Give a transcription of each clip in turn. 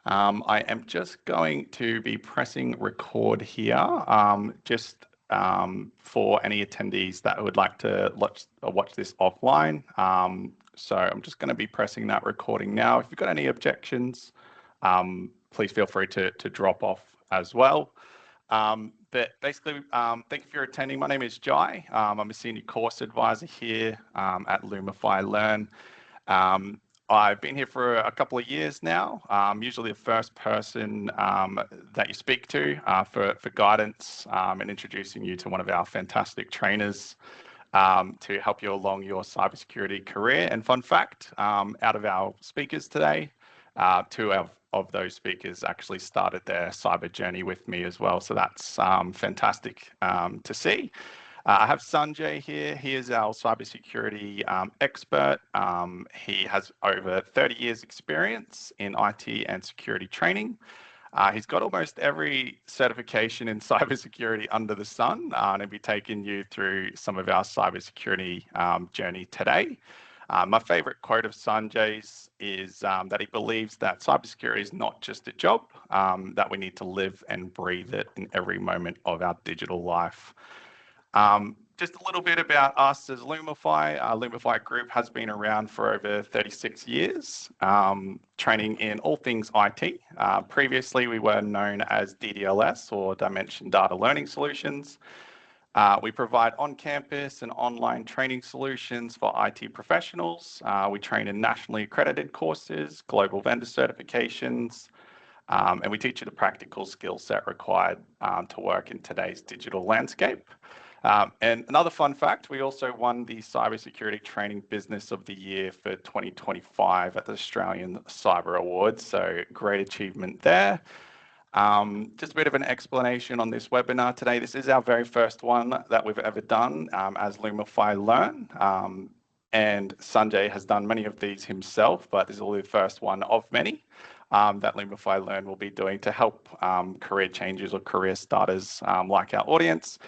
I am just going to be pressing record here, for any attendees that would like to watch this offline. So I'm just going to be pressing that recording now. If you've got any objections, please feel free to drop off as well. But basically, thank you for attending. My name is Jai. I'm a senior course advisor here at Lumify Learn. I've been here for a couple of years now. I'm usually the first person that you speak to for guidance and introducing you to one of our fantastic trainers to help you along your cybersecurity career. And fun fact, out of our speakers today, two of those speakers actually started their cyber journey with me as well. So that's fantastic to see. I have Sanjay here. He is our cybersecurity expert. He has over 30 years experience in IT and security training. He's got almost every certification in cybersecurity under the sun, and he'll be taking you through some of our cybersecurity journey today. My favorite quote of Sanjay's is that he believes that cybersecurity is not just a job, that we need to live and breathe it in every moment of our digital life. Just a little bit about us as Lumify. Lumify Group has been around for over 36 years, training in all things IT. Previously, we were known as DDLS, or Dimension Data Learning Solutions. We provide on-campus and online training solutions for IT professionals. We train in nationally accredited courses, global vendor certifications, and we teach you the practical skill set required to work in today's digital landscape. And another fun fact, we also won the Cybersecurity Training Business of the Year for 2025 at the Australian Cyber Awards, so great achievement there. Just a bit of an explanation on this webinar today. This is our very first one that we've ever done as Lumify Learn. And Sanjay has done many of these himself, but this is only the first one of many that Lumify Learn will be doing to help career changers or career starters like our audience.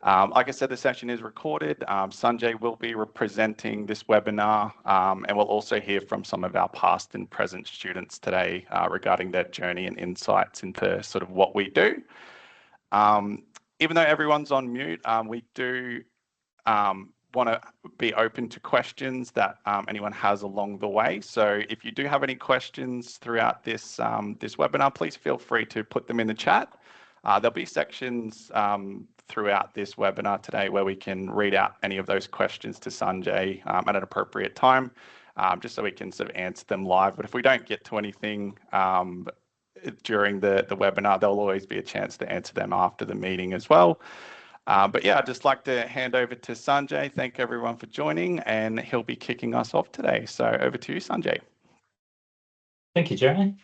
Like I said, the session is recorded. Sanjay will be representing this webinar, and we'll also hear from some of our past and present students today regarding their journey and insights into sort of what we do. Even though everyone's on mute, we do want to be open to questions that anyone has along the way. So if you do have any questions throughout this webinar, please feel free to put them in the chat. There'll be sections throughout this webinar today where we can read out any of those questions to Sanjay at an appropriate time, just so we can sort of answer them live. But if we don't get to anything during the webinar, there'll always be a chance to answer them after the meeting as well. But yeah, I'd just like to hand over to Sanjay. Thank everyone for joining, and he'll be kicking us off today. So over to you, Sanjay. Thank you, Jeremy.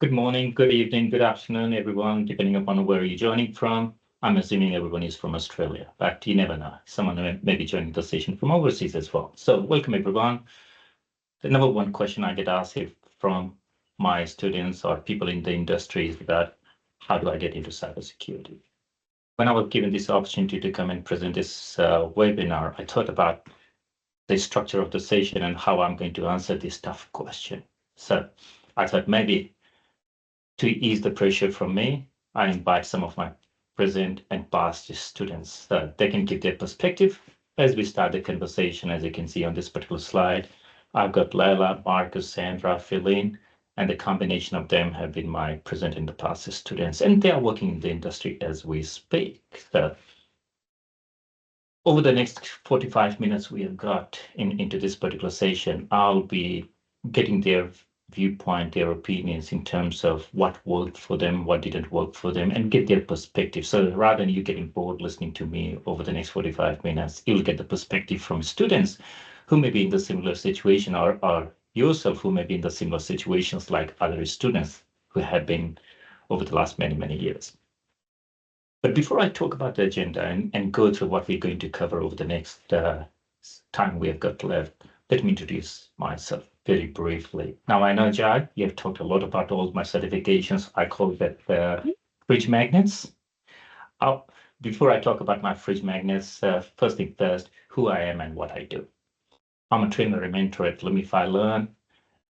Good morning, good evening, good afternoon, everyone, depending upon where you're joining from. I'm assuming everyone is from Australia, but you never know. Someone may be joining the session from overseas as well. So welcome, everyone. The number one question I get asked from my students or people in the industry is that, how do I get into cybersecurity? When I was given this opportunity to come and present this webinar, I thought about the structure of the session and how I'm going to answer this tough question. So I thought maybe to ease the pressure from me, I invite some of my present and past students so they can give their perspective as we start the conversation. As you can see on this particular slide, I've got Leila, Marcus, Sandra, Philin, and the combination of them have been my present and the past students, and they are working in the industry as we speak. So over the next 45 minutes we have got into this particular session, I'll be getting their viewpoint, their opinions in terms of what worked for them, what didn't work for them, and get their perspective. So rather than you getting bored listening to me over the next 45 minutes, you'll get the perspective from students who may be in the similar situation, or yourself who may be in the similar situations like other students who have been over the last many, many years. But before I talk about the agenda and go through what we're going to cover over the next time we have got left, let me introduce myself very briefly. Now, I know, Jai, you have talked a lot about all my certifications. I call that fridge magnets. Before I talk about my fridge magnets, first thing first, who I am and what I do. I'm a trainer and mentor at Lumify Learn,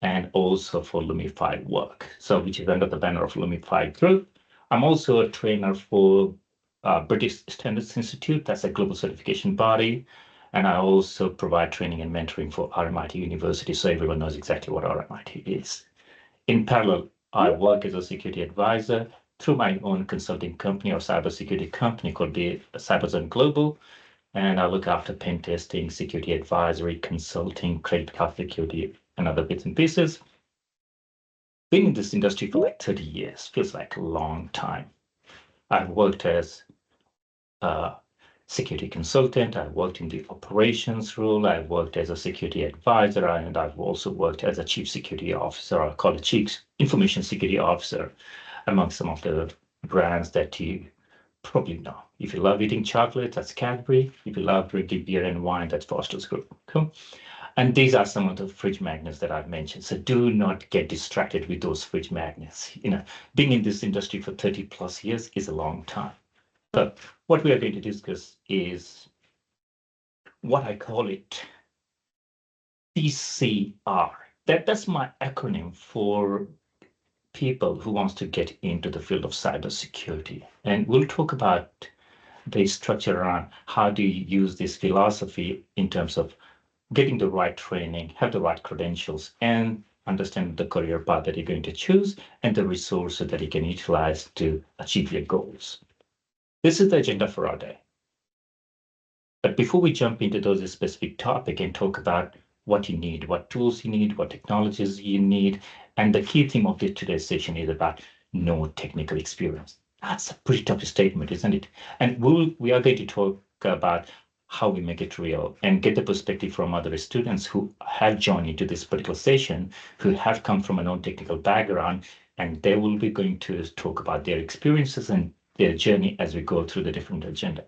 and also for Lumify work, so which is under the banner of Lumify Group. I'm also a trainer for British Standards Institute, that's a global certification body, and I also provide training and mentoring for RMIT University, so everyone knows exactly what RMIT is. In parallel, I work as a security advisor through my own consulting company or cybersecurity company called the Cyberzone Global, and I look after pen testing, security advisory, consulting, credit card security, and other bits and pieces. Been in this industry for like 30 years, feels like a long time. I've worked as a security consultant, I've worked in the operations role, I've worked as a security advisor, and I've also worked as a chief security officer, or called a chief information security officer, among some of the brands that you probably know. If you love eating chocolate, that's Cadbury. If you love drinking beer and wine, that's Foster's Group. Cool. And these are some of the fridge magnets that I've mentioned. So do not get distracted with those fridge magnets. Being in this industry for 30 plus years is a long time. But what we are going to discuss is what I call it CCR. That's my acronym for people who wants to get into the field of cybersecurity. And we'll talk about the structure around how do you use this philosophy in terms of getting the right training, have the right credentials, and understand the career path that you're going to choose and the resources that you can utilize to achieve your goals. This is the agenda for our day. But before we jump into those specific topics and talk about what you need, what tools you need, what technologies you need, and the key theme of today's session is about no technical experience. That's a pretty tough statement, isn't it? And we are going to talk about how we make it real and get the perspective from other students who have joined into this particular session, who have come from a non-technical background, and they will be going to talk about their experiences and their journey as we go through the different agenda.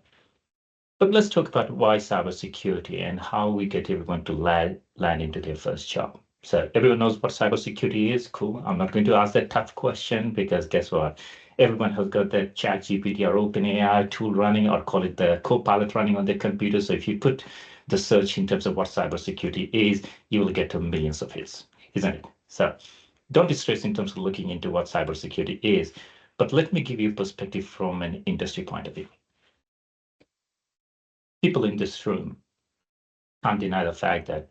But let's talk about why cybersecurity and how we get everyone to land into their first job. So everyone knows what cybersecurity is. Cool. I'm not going to ask that tough question because guess what? Everyone has got the ChatGPT or OpenAI tool running, or call it the Copilot running on their computer. So if you put the search in terms of what cybersecurity is, you will get to millions of hits, isn't it? So don't be stressed in terms of looking into what cybersecurity is. But let me give you perspective from an industry point of view. People in this room can't deny the fact that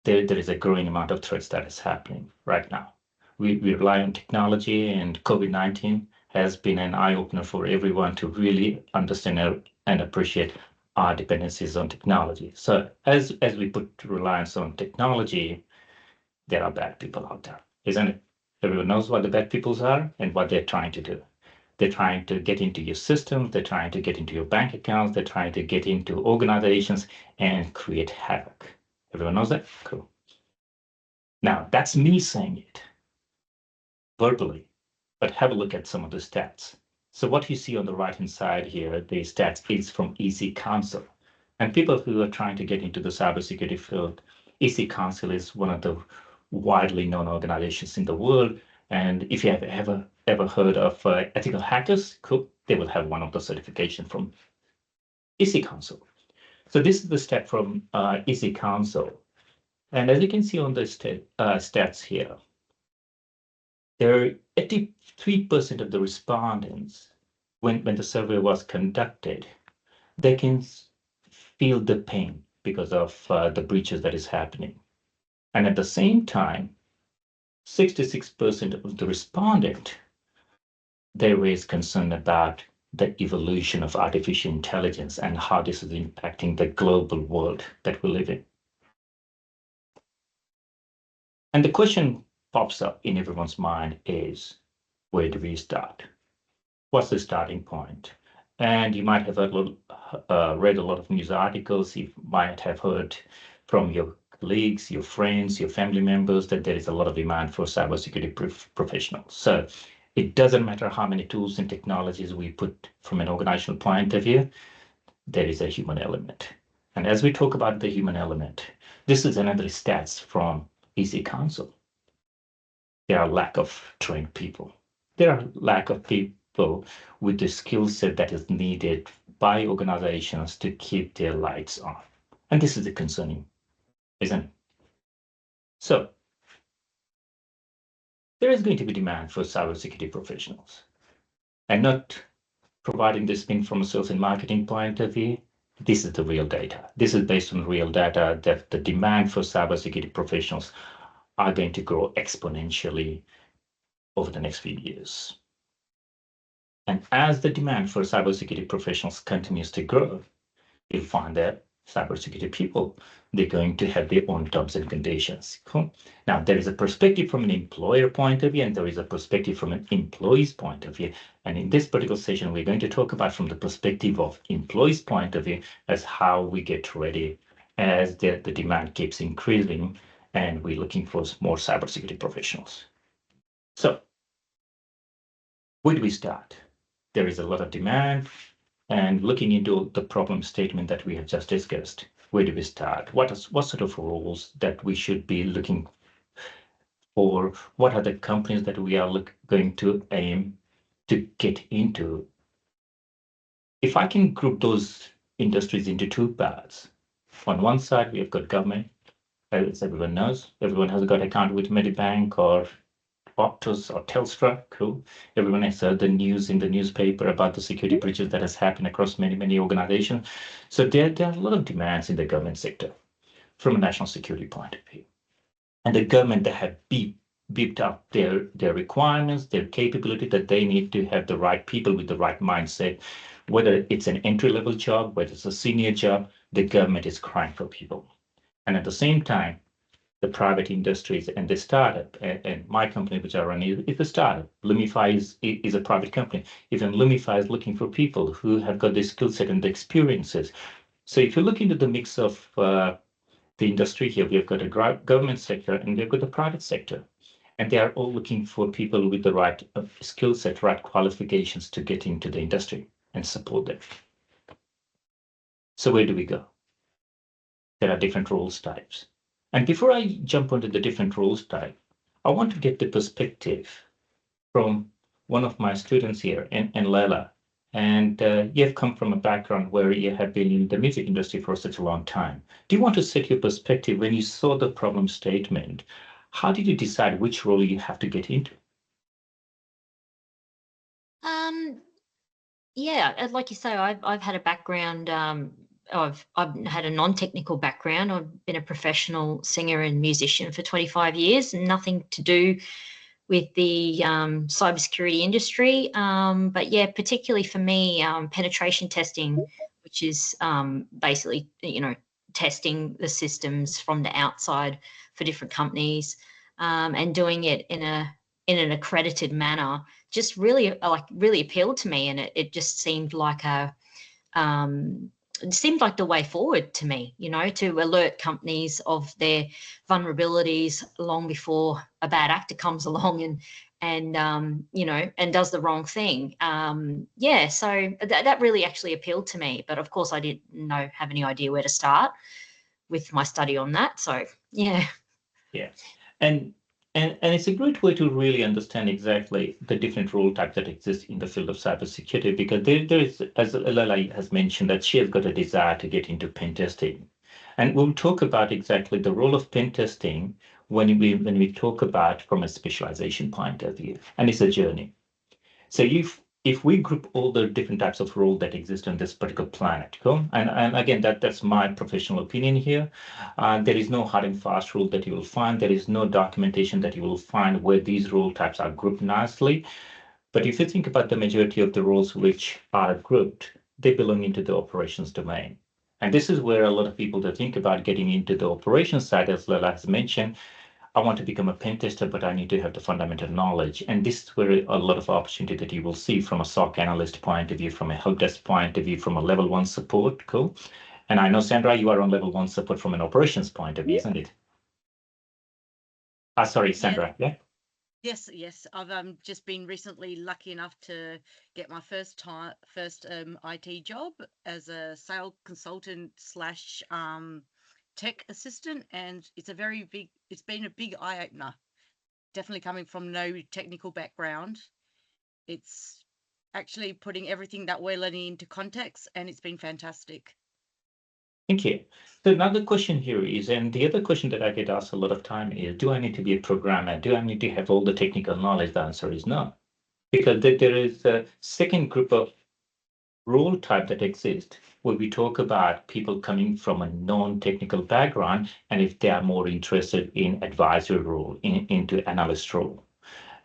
there is a growing amount of threats that is happening right now. We rely on technology, and COVID-19 has been an eye-opener for everyone to really understand and appreciate our dependencies on technology. So as we put reliance on technology, there are bad people out there, isn't it? Everyone knows what the bad peoples are and what they're trying to do. They're trying to get into your systems, they're trying to get into your bank accounts, they're trying to get into organizations and create havoc. Everyone knows that? Cool. Now, that's me saying it verbally, but have a look at some of the stats. So what you see on the right-hand side here, the stats is from EC Council. And people who are trying to get into the cybersecurity field, EC Council is one of the widely known organizations in the world. And if you have ever heard of ethical hackers, cool, they will have one of the certification from EC Council. So this is the stat from EC Council. And as you can see on the stats here, there are 83% of the respondents, when the survey was conducted, they can feel the pain because of the breaches that is happening. And at the same time, 66% of the respondent, they raise concern about the evolution of artificial intelligence and how this is impacting the global world that we live in. And the question pops up in everyone's mind is, where do we start? What's the starting point? And you might have read a lot of news articles. You might have heard from your colleagues, your friends, your family members that there is a lot of demand for cybersecurity professionals. So it doesn't matter how many tools and technologies we put from an organizational point of view, there is a human element. And as we talk about the human element, this is another stats from EC Council. There are lack of trained people. There are lack of people with the skill set that is needed by organizations to keep their lights on. And this is the concerning, isn't it? So there is going to be demand for cybersecurity professionals, and not providing this thing from a sales and marketing point of view. This is the real data. This is based on real data that the demand for cybersecurity professionals are going to grow exponentially over the next few years. And as the demand for cybersecurity professionals continues to grow, you'll find that cybersecurity people, they're going to have their own terms and conditions. Cool. Now, there is a perspective from an employer point of view, and there is a perspective from an employee's point of view. And in this particular session, we're going to talk about from the perspective of employee's point of view as how we get ready as the demand keeps increasing and we're looking for more cybersecurity professionals. So where do we start? There is a lot of demand. And looking into the problem statement that we have just discussed, where do we start? What sort of roles that we should be looking for? What are the companies that we are going to aim to get into? If I can group those industries into two parts, on one side we have got government, as everyone knows, everyone has got account with Medibank or Optus or Telstra. Cool. Everyone has heard the news in the newspaper about the security breaches that has happened across many organizations. So there are a lot of demands in the government sector from a national security point of view. And the government, they have beefed up their requirements, their capability, that they need to have the right people with the right mindset. Whether it's an entry-level job, whether it's a senior job, the government is crying for people. And at the same time, the private industries and the startup, and my company, which I run, is a startup. Lumify is a private company. Even Lumify is looking for people who have got the skill set and the experiences. So if you look into the mix of the industry here, we've got a government sector and we've got the private sector. And they are all looking for people with the right skill set, right qualifications to get into the industry and support them. So where do we go? There are different roles types. And before I jump onto the different roles type, I want to get the perspective from one of my students here, and Lela. And you have come from a background where you have been in the music industry for such a long time. Do you want to set your perspective when you saw the problem statement? How did you decide which role you have to get into? Yeah, like you say, I've had a background. I've had a non-technical background. I've been a professional singer and musician for 25 years, nothing to do with the cybersecurity industry. But yeah, particularly for me, penetration testing, which is basically, testing the systems from the outside for different companies, and doing it in an accredited manner, just really appealed to me, and it just seemed like it seemed like the way forward to me, to alert companies of their vulnerabilities long before a bad actor comes along and does the wrong thing. Yeah, so that really actually appealed to me. But of course, I didn't have any idea where to start with my study on that. So yeah. Yeah. And it's a great way to really understand exactly the different role types that exist in the field of cybersecurity, because there is, as Lala has mentioned, that she has got a desire to get into pen testing. And we'll talk about exactly the role of pen testing when we talk about from a specialization point of view. And it's a journey. So if we group all the different types of role that exist on this particular planet, cool? And again, that's my professional opinion here. There is no hard and fast rule that you will find. There is no documentation that you will find where these role types are grouped nicely. But if you think about the majority of the roles which are grouped, they belong into the operations domain. And this is where a lot of people that think about getting into the operations side, as Lala has mentioned, I want to become a pen tester, but I need to have the fundamental knowledge. And this is where a lot of opportunity that you will see from a SOC analyst point of view, from a help desk point of view, from a level 1 support. Cool. And I know, Sandra, you are on level 1 support from an operations point of view, isn't it? Sorry, Sandra. Yeah. Yes. I've just been recently lucky enough to get my first IT job as a sales consultant slash tech assistant, and it's been a big eye opener. Definitely coming from no technical background, it's actually putting everything that we're learning into context, and it's been fantastic. Thank you. So another question here is, and the other question that I get asked a lot of time is, do I need to be a programmer? Do I need to have all the technical knowledge? The answer is no, because there is a second group of role type that exists where we talk about people coming from a non-technical background, and if they are more interested in advisory role, into analyst role.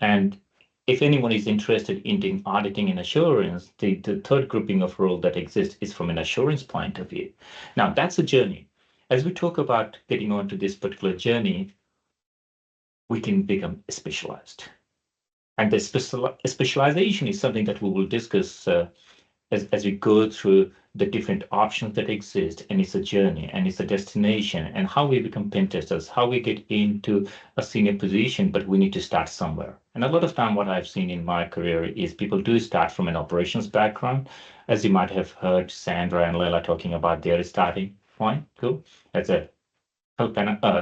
And if anyone is interested in doing auditing and assurance, the third grouping of role that exists is from an assurance point of view. Now, that's a journey. As we talk about getting onto this particular journey, we can become specialized. And the specialization is something that we will discuss as we go through the different options that exist, and it's a journey and it's a destination, and how we become pen testers, how we get into a senior position, but we need to start somewhere. And a lot of time what I've seen in my career is people do start from an operations background, as you might have heard Sandra and Leila talking about their starting point, cool, as a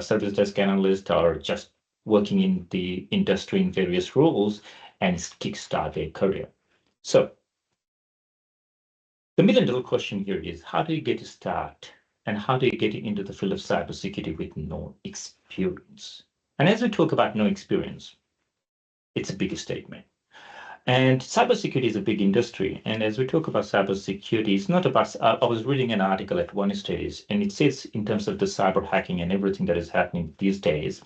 service desk analyst, or just working in the industry in various roles and kickstart their career. So the $1 million question here is, how do you get to start, and how do you get into the field of cybersecurity with no experience? And as we talk about no experience, it's a big statement. And cybersecurity is a big industry. And as we talk about cybersecurity, it's not about, I was reading an article at one stage, and it says in terms of the cyber hacking and everything that is happening these days.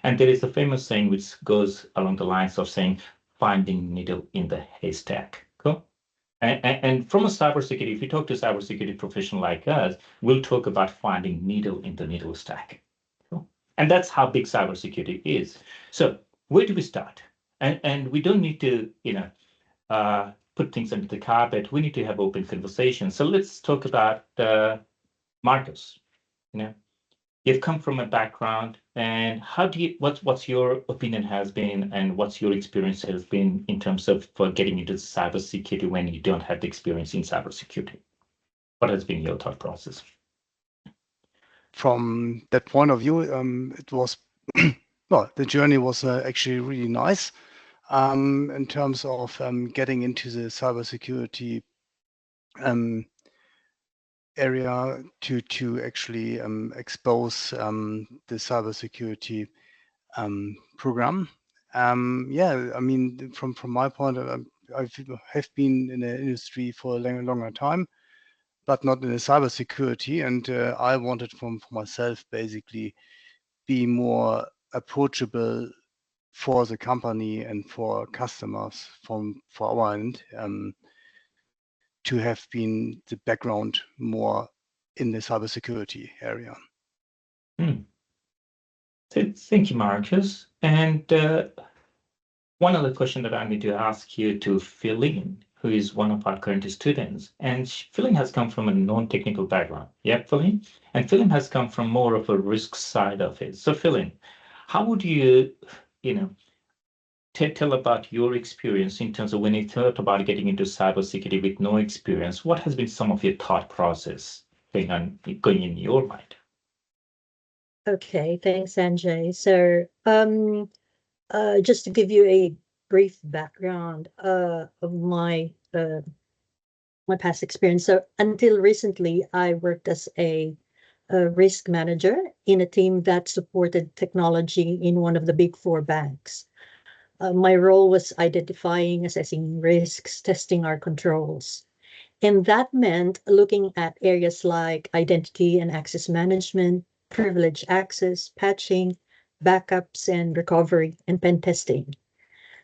And there is a famous saying which goes along the lines of saying, finding needle in the haystack. Cool? And from a cybersecurity, if you talk to a cybersecurity professional like us, we'll talk about finding needle in the needle stack. And that's how big cybersecurity is. So where do we start? And we don't need to, put things under the carpet. We need to have open conversations. So let's talk about Marcus. You've come from a background, and how do you, what's your opinion has been, and what's your experience has been in terms of getting into cybersecurity when you don't have the experience in cybersecurity? What has been your thought process? From that point of view, it was, well, the journey was actually really nice in terms of getting into the cybersecurity area to actually expose the cybersecurity program. Yeah, I mean, from my point, I have been in the industry for a longer time, but not in the cybersecurity. And I wanted for myself basically be more approachable for the company and for customers for our end. To have been the background more in the cybersecurity area. Thank you, Marcus. And one other question that I need to ask you to Philin, who is one of our current students. And Philin has come from a non-technical background. Yep, Philin. And Philin has come from more of a risk side of it. So Philin, how would you, tell about your experience in terms of when you thought about getting into cybersecurity with no experience? What has been some of your thought process going in your mind? Okay, thanks, Sanjay. So just to give you a brief background of my my past experience. So until recently, I worked as a risk manager in a team that supported technology in one of the big 4 banks. My role was identifying, assessing risks, testing our controls. And that meant looking at areas like identity and access management, privileged access, patching, backups and recovery, and pen testing.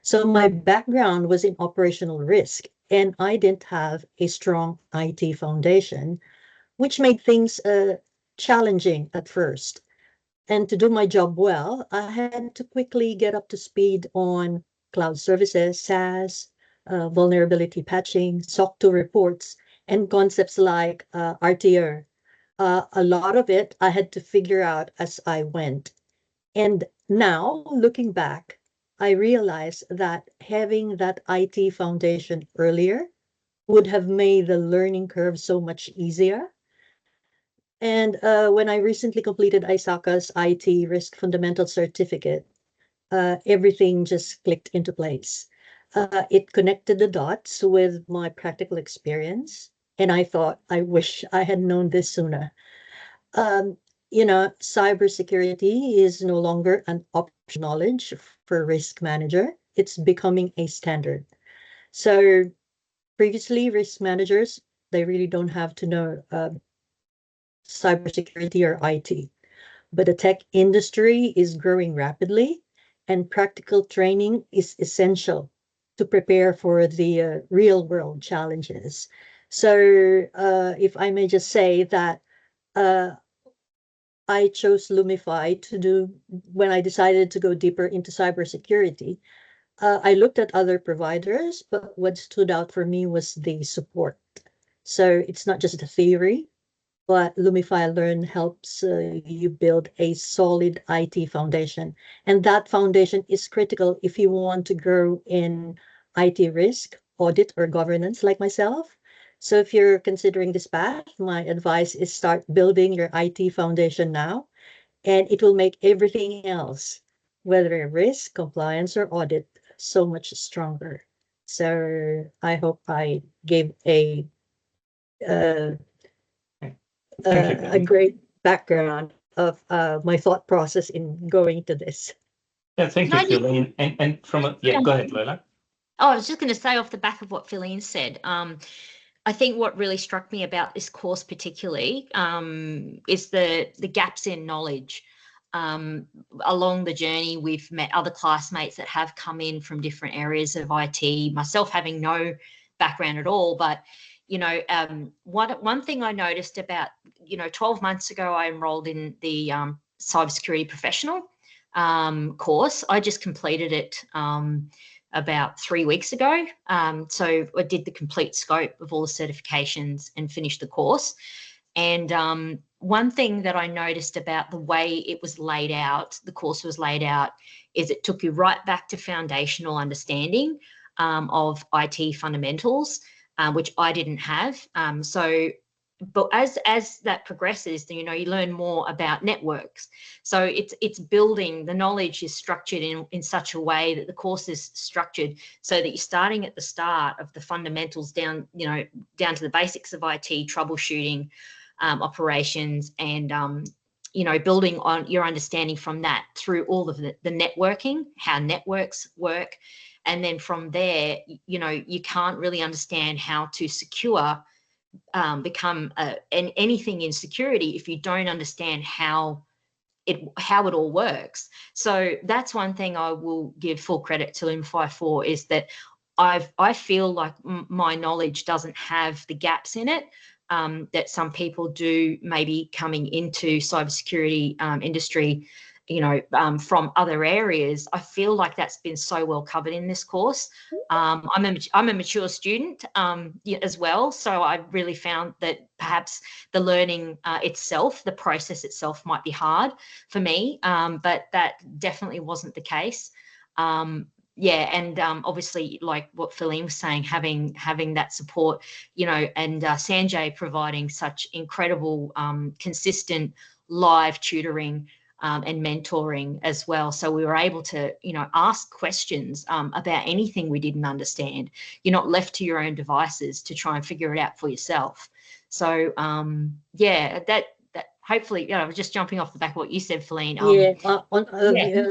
So my background was in operational risk, and I didn't have a strong IT foundation, which made things challenging at first. And to do my job well, I had to quickly get up to speed on cloud services, SaaS, vulnerability patching, SOC 2 reports, and concepts like RTR. A lot of it I had to figure out as I went. And now, looking back, I realize that having that IT foundation earlier would have made the learning curve so much easier. And when I recently completed ISACA's IT Risk Fundamental Certificate, everything just clicked into place. It connected the dots with my practical experience, and I thought, I wish I had known this sooner. You know, cybersecurity is no longer an optional knowledge for risk manager. It's becoming a standard. So previously, risk managers, they really don't have to know cybersecurity or IT. But the tech industry is growing rapidly, and practical training is essential to prepare for the real world challenges. So, if I may just say that uh, I chose Lumify to do when I decided to go deeper into cybersecurity. I looked at other providers, but what stood out for me was the support. So it's not just the theory, but Lumify Learn helps you build a solid IT foundation. And that foundation is critical if you want to grow in IT risk, audit, or governance like myself. So if you're considering this path, my advice is start building your IT foundation now, and it will make everything else, whether risk, compliance, or audit, so much stronger. So I hope I gave uh, Thank you, a Philly. great background of my thought process in going to this. Yeah, thank Can you, I just- Philly. And from a, yeah, go ahead, Lola. Oh, I was just going to say off the back of what Philene said, I think what really struck me about this course particularly is the gaps in knowledge. Along the journey, we've met other classmates that have come in from different areas of IT, myself having no background at all. But, you know, one thing I noticed about, 12 months ago, I enrolled in the Cybersecurity Professional course. I just completed it about 3 weeks ago. So I did the complete scope of all the certifications and finished the course. And one thing that I noticed about the way it was laid out, the course was laid out, is it took you right back to foundational understanding of IT fundamentals, which I didn't have. But as that progresses, you learn more about networks. So it's building, the knowledge is structured in such a way that the course is structured so that you're starting at the start of the fundamentals down to the basics of IT, troubleshooting, operations, and building on your understanding from that through all of the networking, how networks work. And then from there, you can't really understand how to secure, become anything in security if you don't understand how it all works. So that's one thing I will give full credit to Lumify for, is that I feel like my knowledge doesn't have the gaps in it that some people do, maybe coming into cybersecurity industry, from other areas. I feel like that's been so well covered in this course. I'm a mature student as well, so I really found that perhaps the learning itself, the process itself, might be hard for me, but that definitely wasn't the case. And obviously, like what Philene was saying, having that support, and Sanjay providing such incredible, consistent live tutoring and mentoring as well. So we were able to, ask questions about anything we didn't understand. You're not left to your own devices to try and figure it out for yourself. So that hopefully, I was just jumping off the back of what you said, Philene.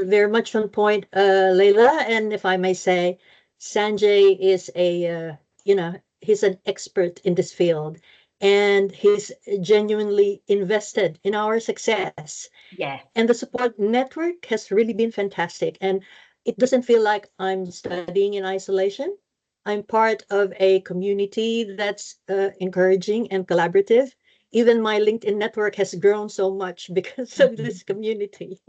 Very much on point, Leila. And if I may say, Sanjay is he's an expert in this field, and he's genuinely invested in our success. Yeah. And the support network has really been fantastic. And it doesn't feel like I'm studying in isolation. I'm part of a community that's encouraging and collaborative. Even my LinkedIn network has grown so much because of this community.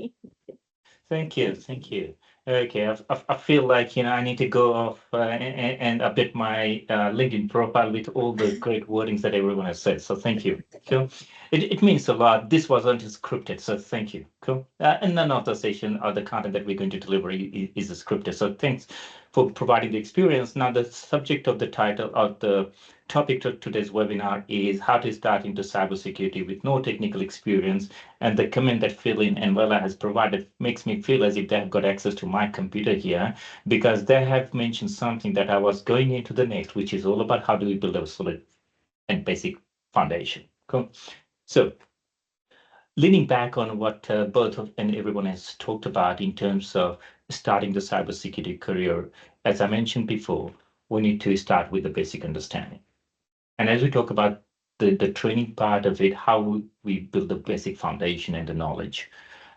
Thank you. Okay, I feel like I need to go off and update my LinkedIn profile with all the great wordings that everyone has said. So thank you. Cool. It means a lot. This wasn't scripted, so thank you. Cool. And none of the session or the content that we're going to deliver is scripted. So thanks for providing the experience. Now the subject of the title of the topic of today's webinar is how to start into cybersecurity with no technical experience. And the comment that Philin and Lola has provided makes me feel as if they have got access to my computer here, because they have mentioned something that I was going into the next, which is all about how do we build a solid and basic foundation. Cool. So leaning back on what both of and everyone has talked about in terms of starting the cybersecurity career, as I mentioned before, we need to start with the basic understanding. And as we talk about the training part of it, how we build the basic foundation and the knowledge,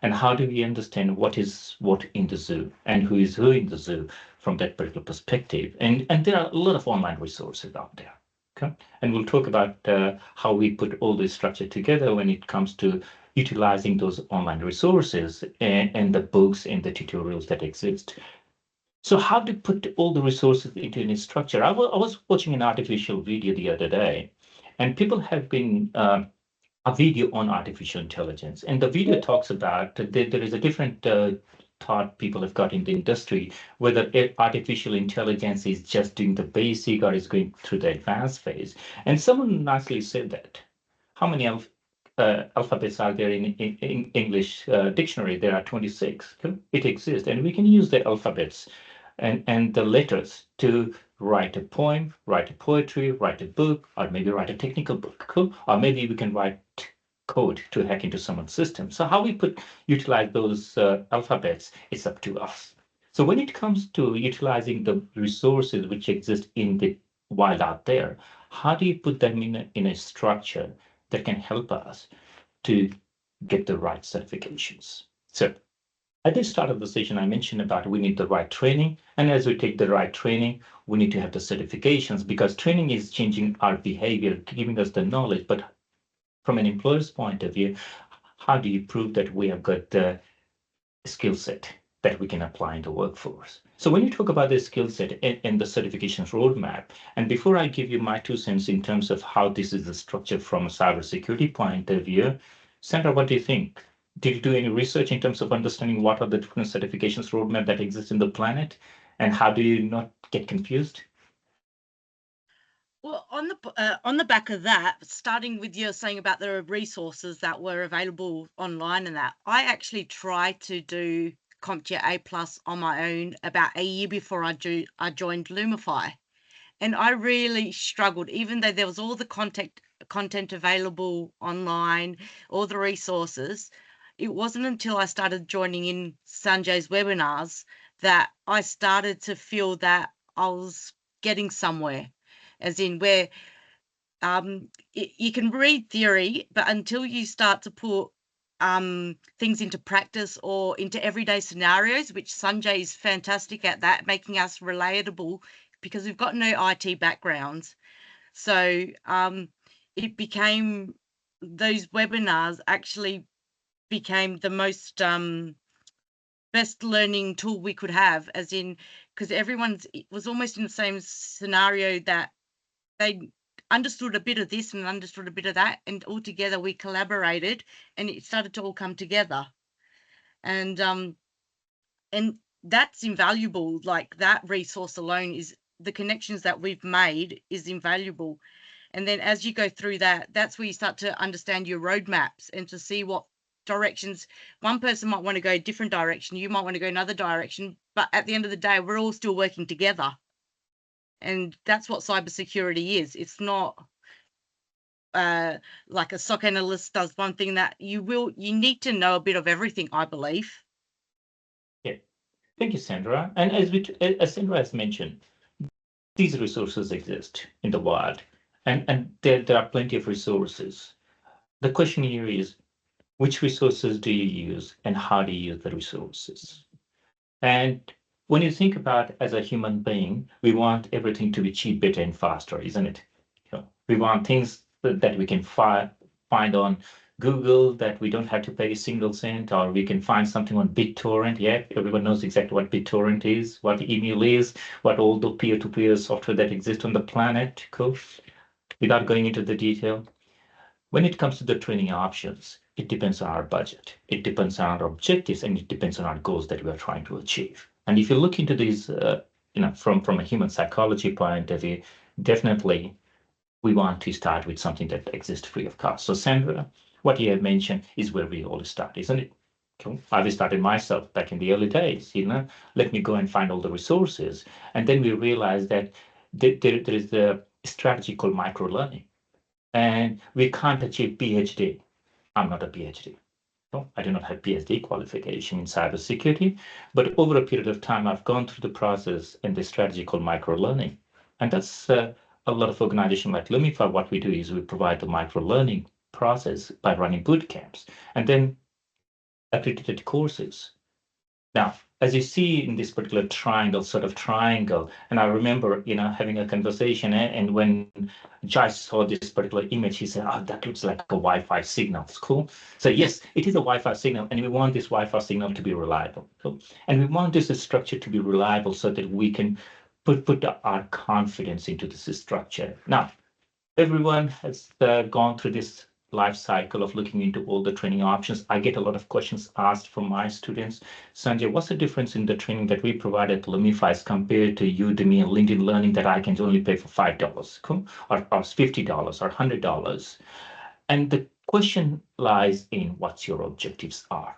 and how do we understand what is what in the zoo and who is who in the zoo from that particular perspective. And there are a lot of online resources out there. Okay, and we'll talk about how we put all this structure together when it comes to utilizing those online resources and the books and the tutorials that exist. So how to put all the resources into any structure? I was watching an artificial video the other day, and people have been a video on artificial intelligence, and the video talks about that there is a different thought people have got in the industry, whether artificial intelligence is just doing the basic or is going through the advanced phase. And someone nicely said that. How many alphabets are there in English dictionary? There are 26. It exists, and we can use the alphabets and the letters to write a poem, write a poetry, write a book, or maybe write a technical book, or maybe we can write code to hack into someone's system. So how we utilize those alphabets, it's up to us. So when it comes to utilizing the resources which exist in the wild out there, how do you put them in a structure that can help us to get the right certifications? So at the start of the session, I mentioned about we need the right training. And as we take the right training, we need to have the certifications, because training is changing our behavior, giving us the knowledge. But from an employer's point of view, how do you prove that we have got the skill set that we can apply in the workforce? So when you talk about the skill set and the certifications roadmap, and before I give you my 2 cents in terms of how this is the structure from a cybersecurity point of view, Sandra, what do you think? Did you do any research in terms of understanding what are the different certifications roadmap that exist in the planet, and how do you not get confused? Well, on the back of that, starting with you saying about the resources that were available online and that, I actually tried to do CompTIA A+ on my own about a year before I joined Lumify, and I really struggled, even though there was all the content available online, all the resources. It wasn't until I started joining in Sanjay's webinars that I started to feel that I was getting somewhere, as in where you can read theory, but until you start to put things into practice or into everyday scenarios, which Sanjay is fantastic at that, making us relatable, because we've got no IT backgrounds. So it became, those webinars actually became the most best learning tool we could have, as in, because it was almost in the same scenario, that they understood a bit of this and understood a bit of that, and all together we collaborated and it started to all come together. And that's invaluable. Like, that resource alone, is the connections that we've made is invaluable. And then as you go through that, that's where you start to understand your roadmaps and to see what directions. One person might want to go a different direction, you might want to go another direction, but at the end of the day, we're all still working together. And that's what cybersecurity is. It's not like a SOC analyst does one thing, that you need to know a bit of everything, I believe. Yeah, thank you, Sandra. And as Sandra has mentioned, these resources exist in the wild, and there are plenty of resources. The question here is, which resources do you use and how do you use the resources? And when you think about, as a human being, we want everything to be cheap, better, and faster, isn't it? We want things that we can find on Google, that we don't have to pay a single cent, or we can find something on BitTorrent. Yeah, everyone knows exactly what BitTorrent is, what email is, what all the peer-to-peer software that exists on the planet. Cool. Without going into the detail, when it comes to the training options, it depends on our budget, it depends on our objectives, and it depends on our goals that we are trying to achieve. And if you look into these, from a human psychology point of view, definitely we want to start with something that exists free of cost. So Sandra, what you have mentioned is where we all start, isn't it? Cool. I've started myself back in the early days, let me go and find all the resources. And then we realized that there is a strategy called micro-learning. And we can't achieve PhD. I'm not a PhD. I do not have PhD qualification in cybersecurity, but over a period of time, I've gone through the process and the strategy called micro-learning. And that's a lot of organizations like Lumify. What we do is we provide the micro-learning process by running boot camps and then accredited courses. Now, as you see in this particular triangle, and I remember, having a conversation, and when Jai saw this particular image, he said, "Oh, that looks like a Wi-Fi signal." It's cool. So yes, it is a Wi-Fi signal, and we want this Wi-Fi signal to be reliable. Cool. And we want this structure to be reliable so that we can put our confidence into this structure. Now, everyone has gone through this life cycle of looking into all the training options. I get a lot of questions asked from my students. Sanjay, what's the difference in the training that we provide at Lumify as compared to Udemy and LinkedIn Learning that I can only pay for $5, cool? or $50 or $100? And the question lies in what your objectives are.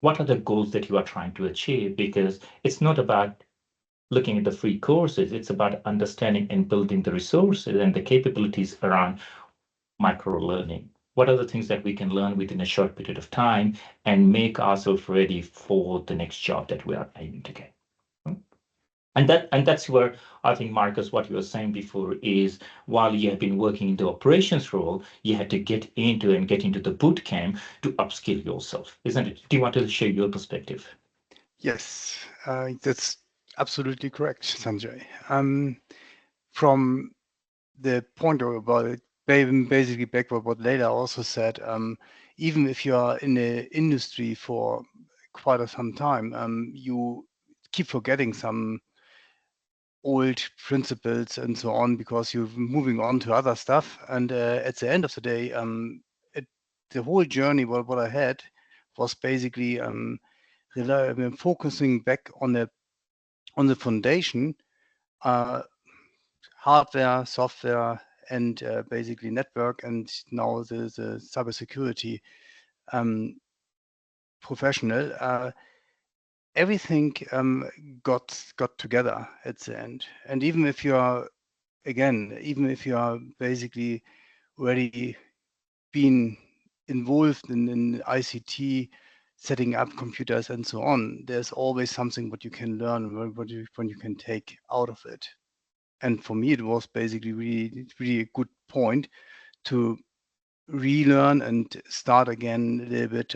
What are the goals that you are trying to achieve? Because it's not about looking at the free courses, it's about understanding and building the resources and the capabilities around micro-learning. What are the things that we can learn within a short period of time and make ourselves ready for the next job that we are aiming to get? And that's where I think, Marcus, what you were saying before is, while you have been working in the operations role, you had to get into the boot camp to upskill yourself, isn't it? Do you want to share your perspective? Yes, that's absolutely correct, Sanjay. From the point about it, basically back what Leila also said, even if you are in the industry for quite some time, you keep forgetting some old principles and so on because you're moving on to other stuff. And at the end of the day, the whole journey what I had was basically focusing back on the foundation, hardware, software, and basically network, and now the cybersecurity professional. Everything got together at the end. And even if you are basically already been involved in ICT, setting up computers and so on, there's always something what you can learn, when you can take out of it. And for me, it was basically really a good point to relearn and start again a little bit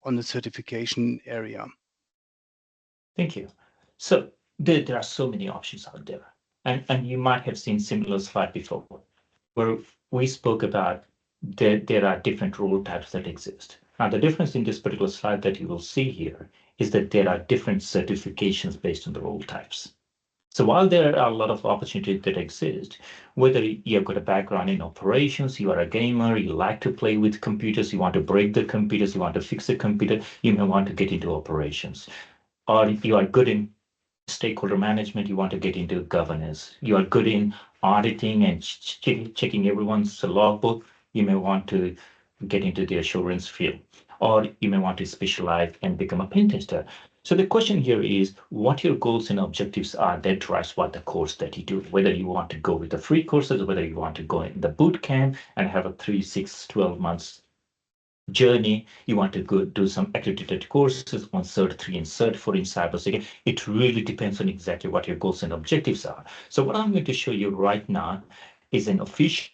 on the certification area. Thank you. So there are so many options out there. And you might have seen similar slide before, where we spoke about there are different role types that exist. Now, the difference in this particular slide that you will see here is that there are different certifications based on the role types. So while there are a lot of opportunities that exist, whether you've got a background in operations, you are a gamer, you like to play with computers, you want to break the computers, you want to fix the computer, you may want to get into operations. Or you are good in stakeholder management, you want to get into governance. You are good in auditing and checking everyone's logbook, you may want to get into the assurance field. Or you may want to specialize and become a pen tester. So the question here is what your goals and objectives are that drives what the course that you do, whether you want to go with the free courses, or whether you want to go in the boot camp and have a 3, 6, 12 months journey, you want to go do some accredited courses on Cert 3 and Cert 4 in cybersecurity. It really depends on exactly what your goals and objectives are. So what I'm going to show you right now is an official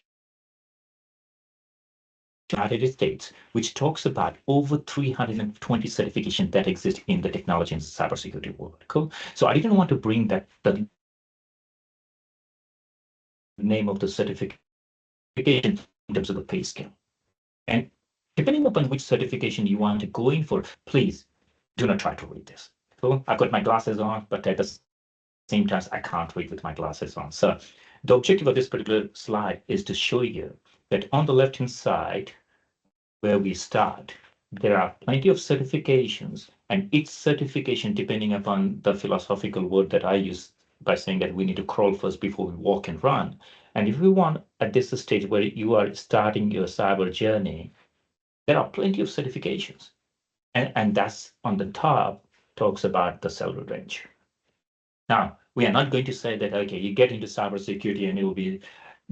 United States, which talks about over 320 certifications that exist in the technology and cybersecurity world. Cool. So I didn't want to bring that the name of the certification in terms of the pay scale. And depending upon which certification you want to go in for, please do not try to read this. Cool. I've got my glasses on, but at the same time, I can't read with my glasses on. So the objective of this particular slide is to show you that on the left-hand side, where we start, there are plenty of certifications, and each certification, depending upon the philosophical word that I use by saying that we need to crawl first before we walk and run. And if we want at this stage where you are starting your cyber journey, there are plenty of certifications. And that's on the top, talks about the salary range. Now, we are not going to say that, okay, you get into cybersecurity and you will be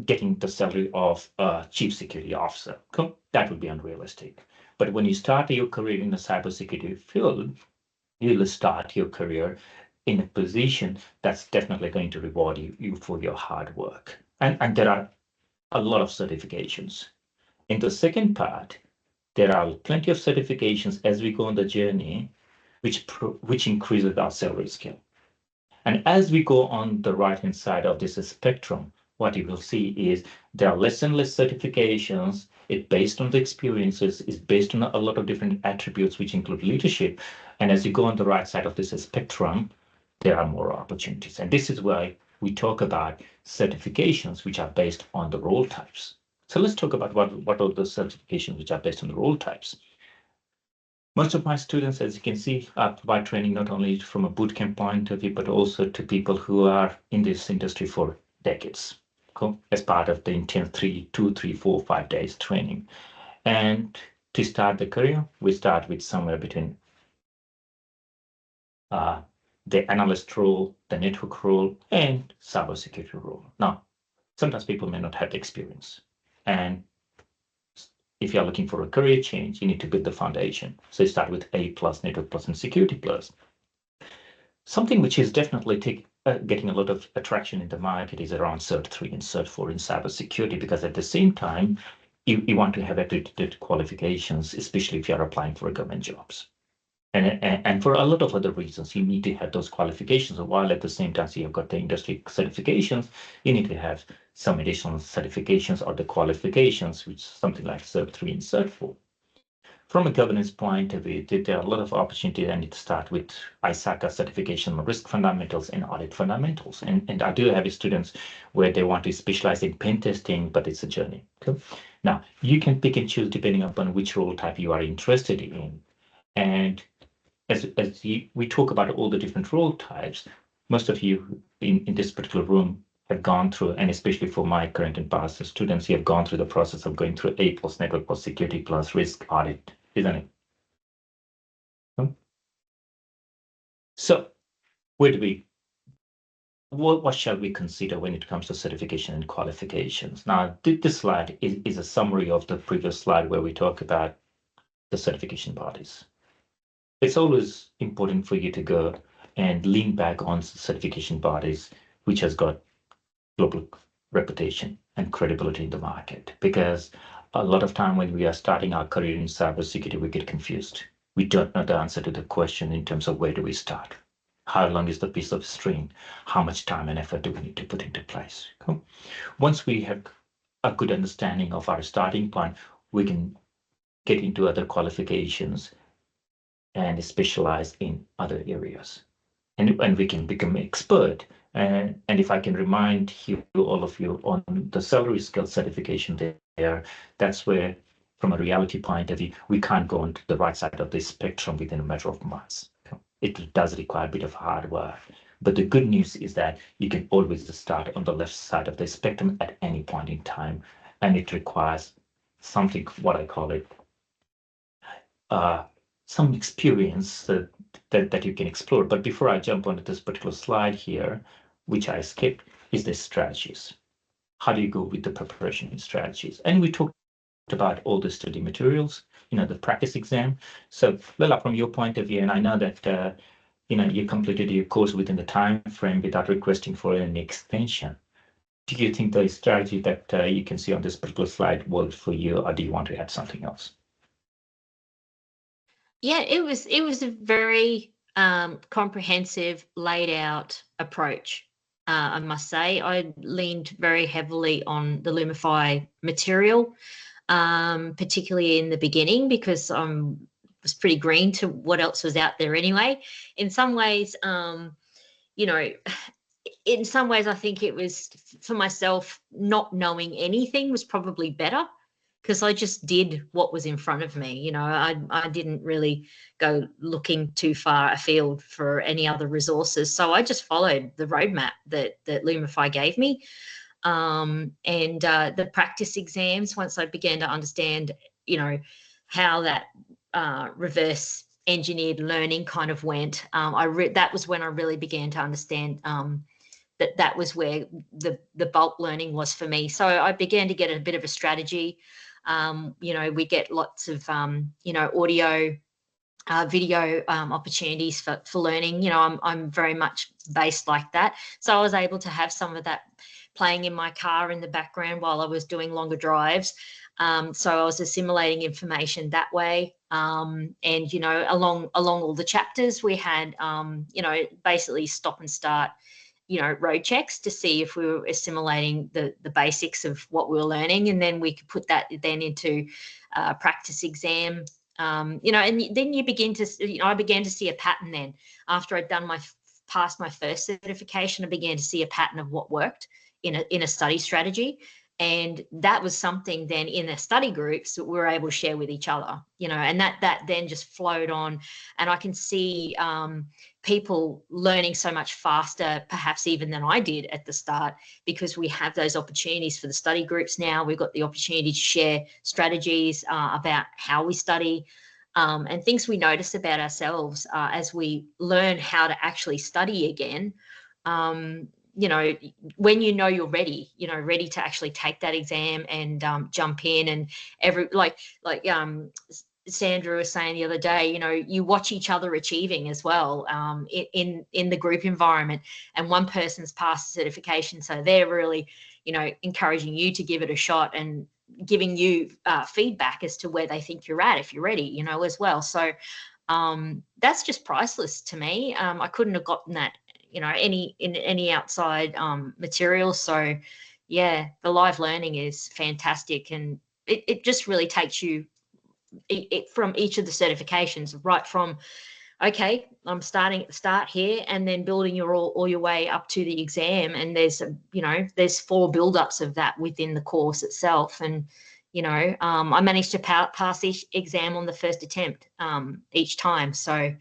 getting the salary of a chief security officer. Cool. That would be unrealistic. But when you start your career in the cybersecurity field, you'll start your career in a position that's definitely going to reward you for your hard work. And there are a lot of certifications. In the second part, there are plenty of certifications as we go on the journey, which increases our salary scale. And as we go on the right-hand side of this spectrum, what you will see is there are less and less certifications. It's based on the experiences, it's based on a lot of different attributes, which include leadership. And as you go on the right side of this spectrum, there are more opportunities. And this is why we talk about certifications, which are based on the role types. So let's talk about what are the certifications which are based on the role types. Most of my students, as you can see, provide training not only from a bootcamp point of view, but also to people who are in this industry for decades, cool? As part of the intense 2, 3, 4, 5 days training. And to start the career, we start with somewhere between the analyst role, the network role, and cybersecurity role. Now, sometimes people may not have the experience. And if you're looking for a career change, you need to build the foundation. So you start with A+, network plus, and security plus. Something which is definitely getting a lot of attraction in the market is around Cert 3 and Cert 4 in cybersecurity, because at the same time, you want to have accredited qualifications, especially if you're applying for government jobs. And for a lot of other reasons, you need to have those qualifications. While at the same time, so you've got the industry certifications, you need to have some additional certifications or the qualifications, which is something like Cert 3 and Cert 4. From a governance point of view, there are a lot of opportunities. I need to start with ISACA certification on risk fundamentals and audit fundamentals. And I do have students where they want to specialize in pen testing, but it's a journey. Okay? Now, you can pick and choose depending upon which role type you are interested in. And as we talk about all the different role types, most of you in this particular room have gone through, and especially for my current and past students, you have gone through the process of going through A+, network plus, security plus, risk, audit, isn't it? So where do we, what shall we consider when it comes to certification and qualifications? Now, this slide is a summary of the previous slide where we talk about the certification bodies. It's always important for you to go and lean back on certification bodies, which has got global reputation and credibility in the market. Because a lot of time when we are starting our career in cybersecurity, we get confused. We don't know the answer to the question in terms of where do we start? How long is the piece of string? How much time and effort do we need to put into place? Cool. Once we have a good understanding of our starting point, we can get into other qualifications and specialize in other areas. And we can become expert. And if I can remind you, all of you, on the salary scale certification there, that's where, from a reality point of view, we can't go on to the right side of the spectrum within a matter of months. It does require a bit of hard work. But the good news is that you can always start on the left side of the spectrum at any point in time. And it requires something, what I call it, some experience that you can explore. But before I jump onto this particular slide here, which I skipped, is the strategies. How do you go with the preparation strategies? And we talked about all the study materials, the practice exam. So Lila, from your point of view, and I know that you completed your course within the time frame without requesting for any extension. Do you think the strategy that you can see on this particular slide worked for you, or do you want to add something else? Yeah, it was a very comprehensive, laid out approach. I must say, I leaned very heavily on the Lumify material, particularly in the beginning, because I was pretty green to what else was out there anyway. In some ways, in some ways, I think it was, for myself, not knowing anything was probably better, because I just did what was in front of me. I didn't really go looking too far afield for any other resources. So I just followed the roadmap that Lumify gave me. And the practice exams, once I began to understand, how that reverse engineered learning kind of went, that was when I really began to understand that was where the bulk learning was for me. So I began to get a bit of a strategy. We get lots of, audio, video opportunities for learning. I'm very much based like that. So I was able to have some of that playing in my car in the background while I was doing longer drives. So I was assimilating information that way. And, along all the chapters, we had, basically stop and start, road checks to see if we were assimilating the basics of what we were learning. And then we could put that then into practice exam. And then you begin to, I began to see a pattern then. After I'd done passed my first certification, I began to see a pattern of what worked in a study strategy. And that was something then in the study groups that we were able to share with each other, and that then just flowed on. And I can see people learning so much faster, perhaps even than I did at the start, because we have those opportunities for the study groups now. We've got the opportunity to share strategies about how we study, and things we notice about ourselves as we learn how to actually study again. When you're ready, ready to actually take that exam and jump in, and like Sandra was saying the other day, you watch each other achieving as well in the group environment, and one person's passed the certification, so they're really, encouraging you to give it a shot and giving you feedback as to where they think you're at, if you're ready, as well. So that's just priceless to me. I couldn't have gotten that any outside material. So yeah, the live learning is fantastic, and it just really takes you from each of the certifications, right from, okay, I'm starting at the start here, and then building all your way up to the exam. And there's 4 build-ups of that within the course itself. And I managed to pass each exam on the first attempt each time. So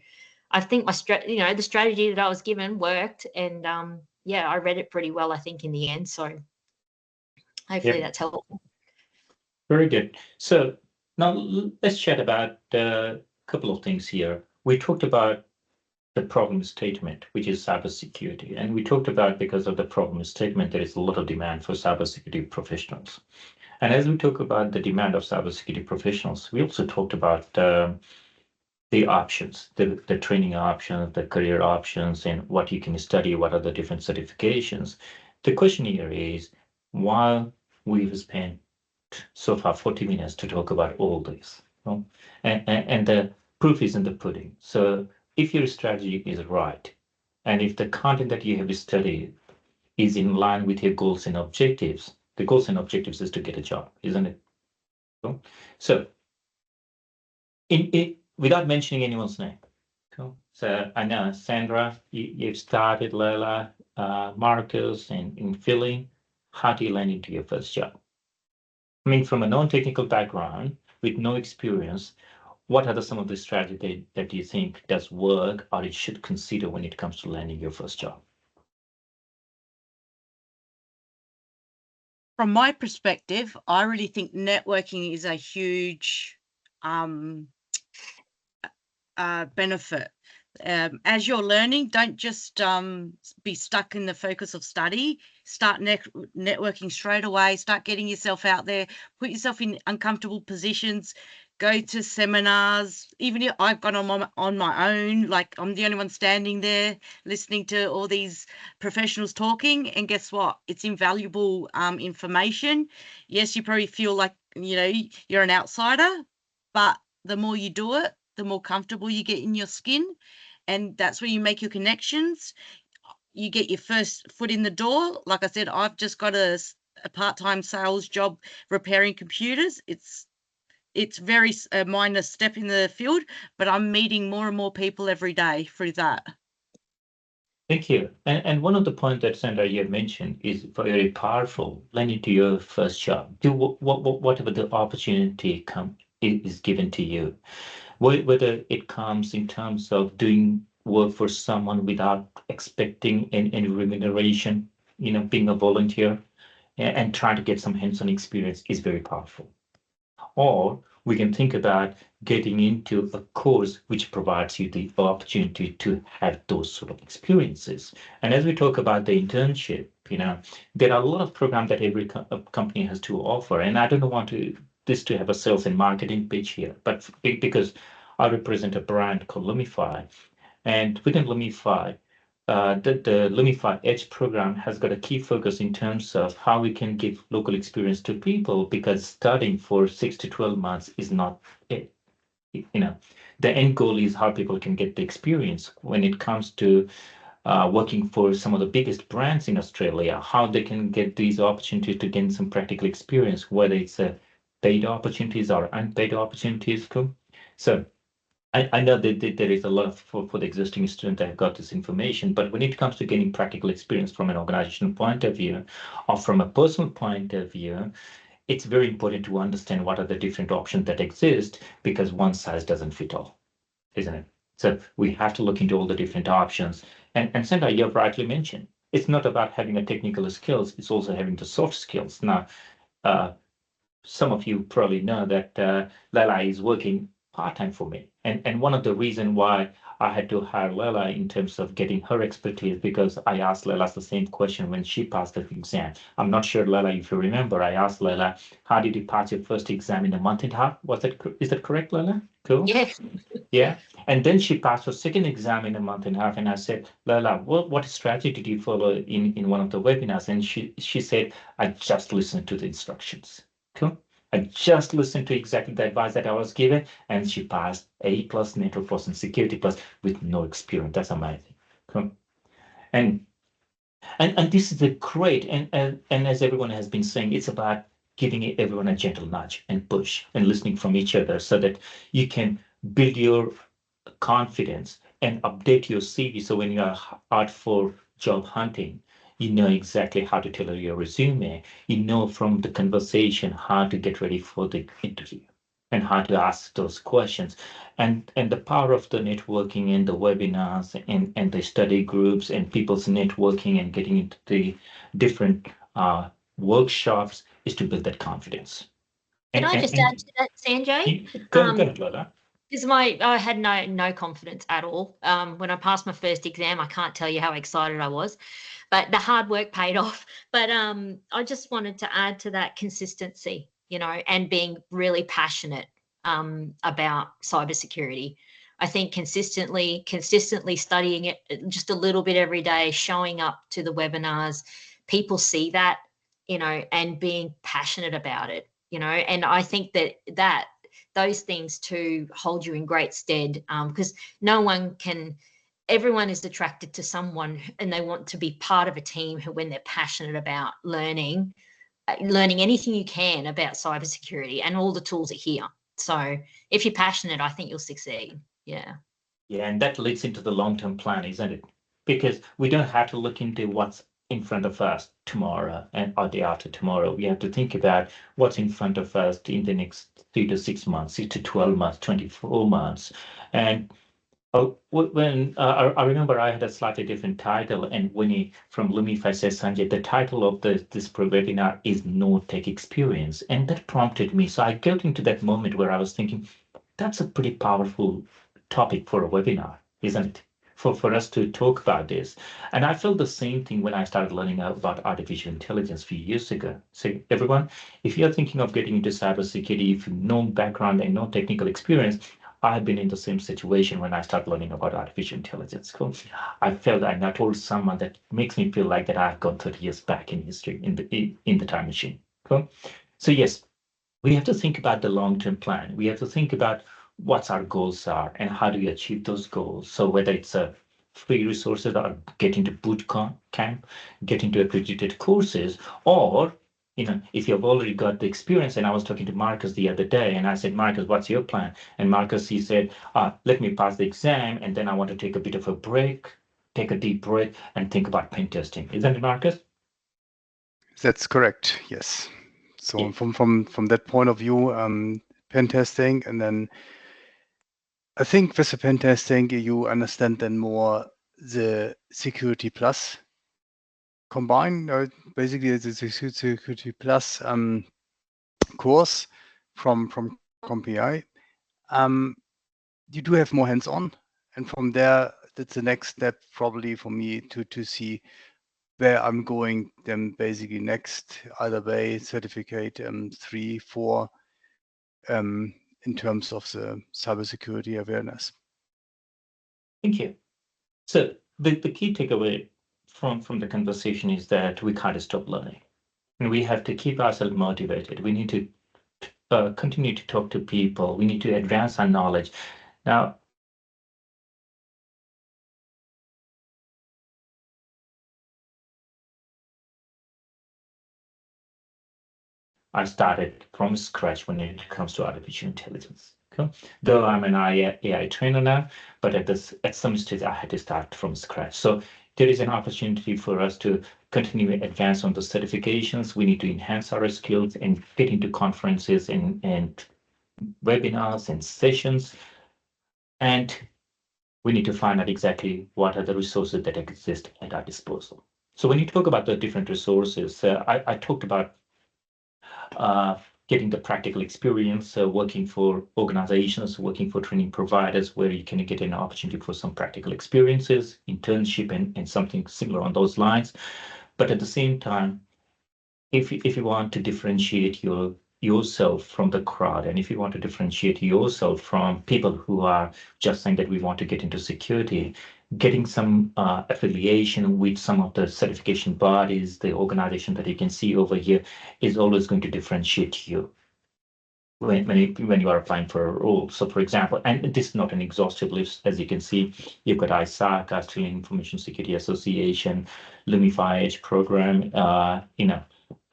I think the strategy that I was given worked, and I read it pretty well, I think, in the end. So hopefully that's helpful. Very good. So now let's chat about a couple of things here. We talked about the problem statement, which is cybersecurity, and we talked about, because of the problem statement, there is a lot of demand for cybersecurity professionals. And as we talk about the demand of cybersecurity professionals, we also talked about the options, the training options, the career options, and what you can study, what are the different certifications. The question here is, while we've spent so far 40 minutes to talk about all this, and the proof is in the pudding. So if your strategy is right, and if the content that you have studied is in line with your goals and objectives, the goals and objectives is to get a job, isn't it? So without mentioning anyone's name. Cool. So I know, Sandra, you've started, Leila, Marcus, and in Philly. How do you land into your first job? I mean, from a non-technical background, with no experience, what are some of the strategies that you think does work, or it should consider when it comes to landing your first job? From my perspective, I really think networking is a huge benefit. As you're learning, don't just be stuck in the focus of study. Start networking straight away. Start getting yourself out there. Put yourself in uncomfortable positions. Go to seminars. Even if I've gone on my own, like I'm the only one standing there listening to all these professionals talking. And guess what? It's invaluable information. Yes, you probably feel like you're an outsider, but the more you do it, the more comfortable you get in your skin, and that's where you make your connections. You get your first foot in the door. Like I said, I've just got a part-time sales job repairing computers. It's very a minor step in the field, but I'm meeting more and more people every day through that. Thank you. And one of the points that Sandra you mentioned is very powerful. Landing to your first job, do whatever the opportunity is given to you. Whether it comes in terms of doing work for someone without expecting any remuneration, being a volunteer and trying to get some hands-on experience is very powerful. Or we can think about getting into a course which provides you the opportunity to have those sort of experiences. And as we talk about the internship, there are a lot of programs that every company has to offer. And I don't want to this to have a sales and marketing pitch here, but because I represent a brand called Lumify, and within Lumify, the Lumify Edge program has got a key focus in terms of how we can give local experience to people, because studying for 6 to 12 months is not it. The end goal is how people can get the experience when it comes to working for some of the biggest brands in Australia, how they can get these opportunities to gain some practical experience, whether it's paid opportunities or unpaid opportunities. Cool. So I know that there is a lot for the existing student that have got this information, but when it comes to getting practical experience from an organizational point of view or from a personal point of view, it's very important to understand what are the different options that exist, because one size doesn't fit all, isn't it? So we have to look into all the different options. And Sandra, you've rightly mentioned, it's not about having a technical skills, it's also having the soft skills. Now, some of you probably know that Lala is working part-time for me. And one of the reasons why I had to hire Lala in terms of getting her expertise, because I asked Lala the same question when she passed the exam. I'm not sure, Lala, if you remember, I asked Lala, how did you pass your first exam in a month and a half? Is that correct, Lala? Cool. Yes. Yeah. And then she passed her second exam in a month and a half. And I said, Lala, what strategy did you follow in one of the webinars? And she said, I just listened to the instructions. Cool. I just listened to exactly the advice that I was given, and she passed A+ network plus and security plus with no experience. That's amazing. Cool. And this is a great, and as everyone has been saying, it's about giving everyone a gentle nudge and push and listening from each other so that you can build your confidence and update your CV. So when you are out for job hunting, you know exactly how to tailor your resume. You know from the conversation how to get ready for the interview and how to ask those questions. And the power of the networking and the webinars and the study groups and people's networking and getting into the different workshops is to build that confidence. Can I just add to that, Sanjay? Go ahead, Lola. Because I had no confidence at all. When I passed my first exam, I can't tell you how excited I was, but the hard work paid off. But I just wanted to add to that consistency, and being really passionate about cybersecurity. I think consistently studying it just a little bit every day, showing up to the webinars, people see that, and being passionate about it, and I think that those things too hold you in great stead, because everyone is attracted to someone and they want to be part of a team when they're passionate about learning anything you can about cybersecurity, and all the tools are here. So if you're passionate, I think you'll succeed. Yeah. Yeah, and that leads into the long-term plan, isn't it? Because we don't have to look into what's in front of us tomorrow or the after tomorrow. We have to think about what's in front of us in the next 3 to 6 months, 6 to 12 months, 24 months. And when I remember I had a slightly different title, and Winnie from Lumify says, Sanjay, the title of this webinar is No Tech Experience. And that prompted me. So I got into that moment where I was thinking, that's a pretty powerful topic for a webinar, isn't it? For us to talk about this. And I felt the same thing when I started learning about artificial intelligence a few years ago. So everyone, if you're thinking of getting into cybersecurity, if you no background and no technical experience, I've been in the same situation when I started learning about artificial intelligence. Cool. I felt, and I told someone that makes me feel like that I've gone 30 years back in history in the time machine. Cool. So yes, we have to think about the long-term plan. We have to think about what our goals are and how do we achieve those goals. So whether it's a free resources or get into boot camp, get into accredited courses, or if you've already got the experience. And I was talking to Marcus the other day, and I said, Marcus, what's your plan? And Marcus, he said, let me pass the exam, and then I want to take a bit of a break, take a deep breath, and think about pen testing. Isn't it, Marcus? That's correct. Yes. So Yeah. from that point of view, pen testing, and then I think with the pen testing, you understand then more the Security Plus combined, basically the Security Plus course from CompAI. You do have more hands-on, and from there, that's the next step probably for me to see where I'm going then basically next, either way, certificate 3, 4, in terms of the cybersecurity awareness. Thank you. So the key takeaway from the conversation is that we can't stop learning, and we have to keep ourselves motivated. We need to continue to talk to people. We need to advance our knowledge. Now, I started from scratch when it comes to artificial intelligence. Okay? Though I'm an AI trainer now, but at some stage I had to start from scratch. So there is an opportunity for us to continue to advance on the certifications. We need to enhance our skills and get into conferences and webinars and sessions. And we need to find out exactly what are the resources that exist at our disposal. So when you talk about the different resources, I talked about getting the practical experience, working for organizations, working for training providers, where you can get an opportunity for some practical experiences, internship, and something similar on those lines. But at the same time, if you want to differentiate yourself from the crowd, and if you want to differentiate yourself from people who are just saying that we want to get into security, getting some affiliation with some of the certification bodies, the organization that you can see over here, is always going to differentiate you when you are applying for a role. So for example, and this is not an exhaustive list, as you can see, you've got ISAC, Australian Information Security Association, Lumify Edge program,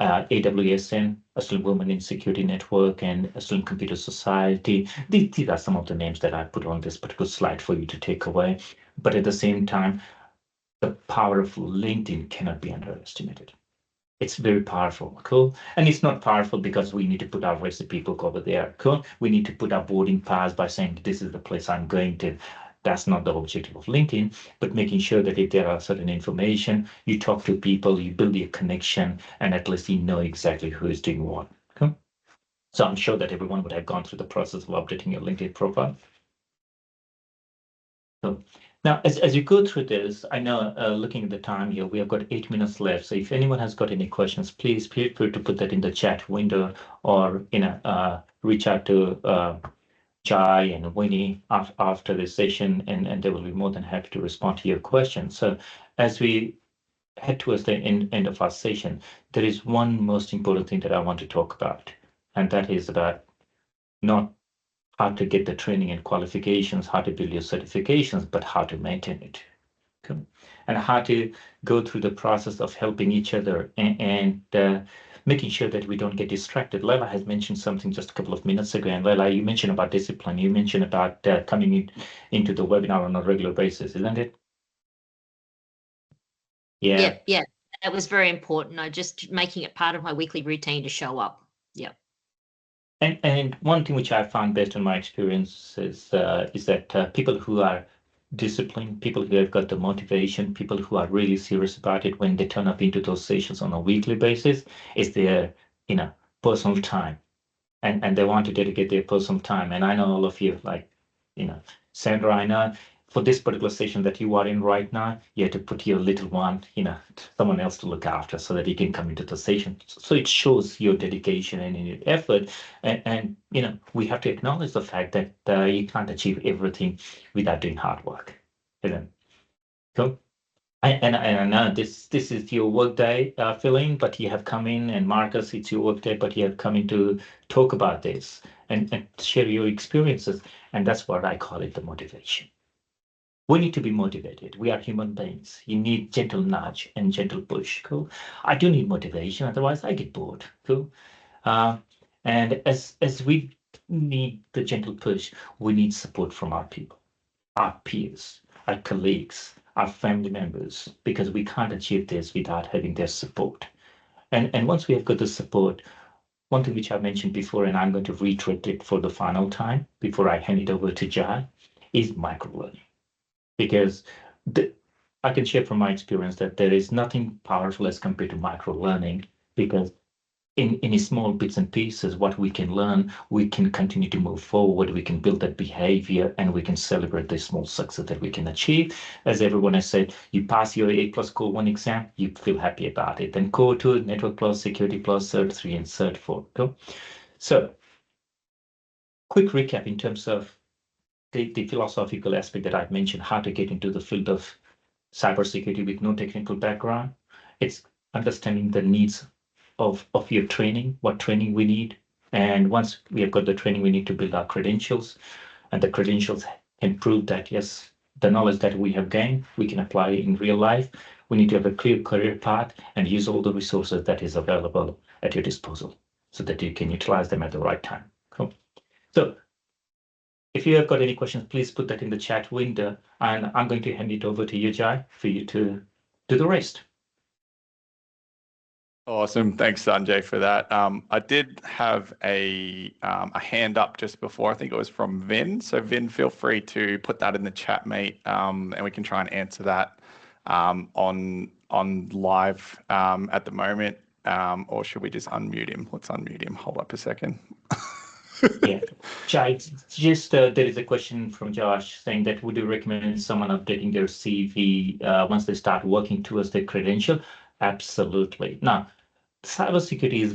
AWSN, Australian Women in Security Network, and Australian Computer Society. These are some of the names that I put on this particular slide for you to take away. But at the same time, the power of LinkedIn cannot be underestimated. It's very powerful, cool? And it's not powerful because we need to put our recipe book over there, cool? We need to put our boarding pass by saying, this is the place I'm going to. That's not the objective of LinkedIn, but making sure that if there are certain information, you talk to people, you build a connection, and at least you know exactly who is doing what, cool? So I'm sure that everyone would have gone through the process of updating your LinkedIn profile. So now, as you go through this, I know looking at the time here, we have got 8 minutes left. So if anyone has got any questions, please feel free to put that in the chat window, or reach out to Jai and Winnie after this session, and they will be more than happy to respond to your questions. So as we head towards the end of our session, there is one most important thing that I want to talk about, and that is about not how to get the training and qualifications, how to build your certifications, but how to maintain it. Okay? And how to go through the process of helping each other and making sure that we don't get distracted. Leila has mentioned something just a couple of minutes ago, and Leila, you mentioned about discipline. You mentioned about coming into the webinar on a regular basis, isn't it? Yeah. Yeah. That was very important. I just making it part of my weekly routine to show up. Yeah. And one thing which I found based on my experience is that people who are disciplined, people who have got the motivation, people who are really serious about it, when they turn up into those sessions on a weekly basis, is their personal time, and they want to dedicate their personal time. And I know all of you, like Sandra, I know for this particular session that you are in right now, you have to put your little one, someone else to look after, so that he can come into the session. So it shows your dedication and your effort. And we have to acknowledge the fact that you can't achieve everything without doing hard work. Cool. And I know this is your workday feeling, but you have come in, and Marcus, it's your workday, but you have come in to talk about this and share your experiences. And that's what I call it, the motivation. We need to be motivated. We are human beings. You need gentle nudge and gentle push. Cool. I do need motivation, otherwise I get bored. Cool. And as we need the gentle push, we need support from our people, our peers, our colleagues, our family members, because we can't achieve this without having their support. And once we have got the support, one thing which I mentioned before, and I'm going to reiterate it for the final time before I hand it over to Jai, is microlearning. Because I can share from my experience that there is nothing powerful as compared to microlearning, because in small bits and pieces, what we can learn, we can continue to move forward, we can build that behavior, and we can celebrate the small success that we can achieve. As everyone has said, you pass your A+ Core 1 exam, you feel happy about it. Then Core 2, Network Plus, Security Plus, Cert 3, and Cert 4. Cool? So quick recap in terms of the philosophical aspect that I've mentioned, how to get into the field of cybersecurity with no technical background. It's understanding the needs of your training, what training we need. And once we have got the training, we need to build our credentials. And the credentials can prove that, yes, the knowledge that we have gained, we can apply in real life. We need to have a clear career path and use all the resources that is available at your disposal so that you can utilize them at the right time. Cool. So if you have got any questions, please put that in the chat window, and I'm going to hand it over to you, Jai, for you to do the rest. Awesome. Thanks, Sanjay, for that. I did have a hand up just before. I think it was from Vin. So Vin, feel free to put that in the chat, mate, and we can try and answer that on live at the moment. Or should we just unmute him? Let's unmute him. Hold up a second. Yeah, Jai, just there is a question from Josh saying that would you recommend someone updating their CV once they start working towards their credential? Absolutely. Now, cybersecurity is